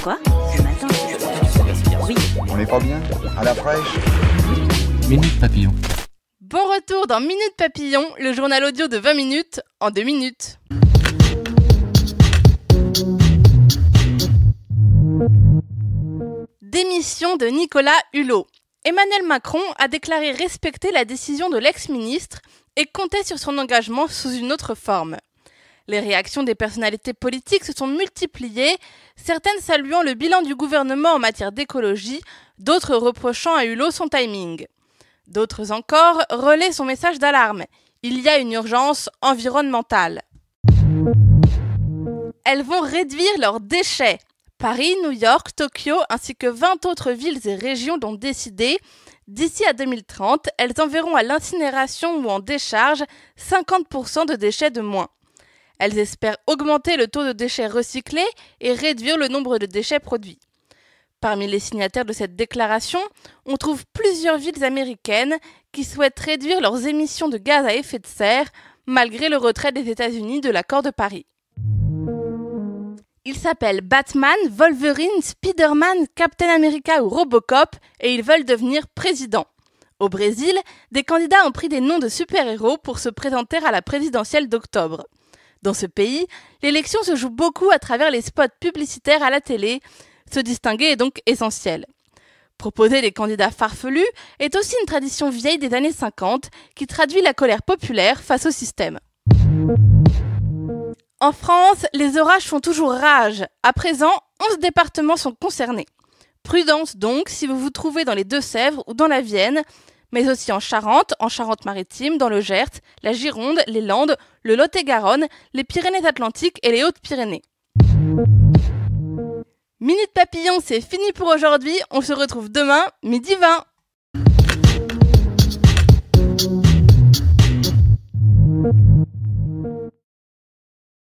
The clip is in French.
Quoi? Ce matin? Oui. On n'est pas bien? À la fraîche? Minute Papillon. Bon retour dans Minute Papillon, le journal audio de 20 minutes en 2 minutes. Démission de Nicolas Hulot. Emmanuel Macron a déclaré respecter la décision de l'ex-ministre et comptait sur son engagement sous une autre forme. Les réactions des personnalités politiques se sont multipliées, certaines saluant le bilan du gouvernement en matière d'écologie, d'autres reprochant à Hulot son timing. D'autres encore relaient son message d'alarme. Il y a une urgence environnementale. Elles vont réduire leurs déchets. Paris, New York, Tokyo, ainsi que 20 autres villes et régions l'ont décidé. D'ici à 2030, elles enverront à l'incinération ou en décharge 50% de déchets de moins. Elles espèrent augmenter le taux de déchets recyclés et réduire le nombre de déchets produits. Parmi les signataires de cette déclaration, on trouve plusieurs villes américaines qui souhaitent réduire leurs émissions de gaz à effet de serre malgré le retrait des États-Unis de l'accord de Paris. Ils s'appellent Batman, Wolverine, Spider-Man, Captain America ou Robocop et ils veulent devenir présidents. Au Brésil, des candidats ont pris des noms de super-héros pour se présenter à la présidentielle d'octobre. Dans ce pays, l'élection se joue beaucoup à travers les spots publicitaires à la télé. Se distinguer est donc essentiel. Proposer des candidats farfelus est aussi une tradition vieille des années 50 qui traduit la colère populaire face au système. En France, les orages font toujours rage. À présent, 11 départements sont concernés. Prudence donc si vous vous trouvez dans les Deux-Sèvres ou dans la Vienne, mais aussi en Charente, en Charente-Maritime, dans le Gers, la Gironde, les Landes, le Lot-et-Garonne, les Pyrénées-Atlantiques et les Hautes-Pyrénées. Minute Papillon, c'est fini pour aujourd'hui. On se retrouve demain, 12h20.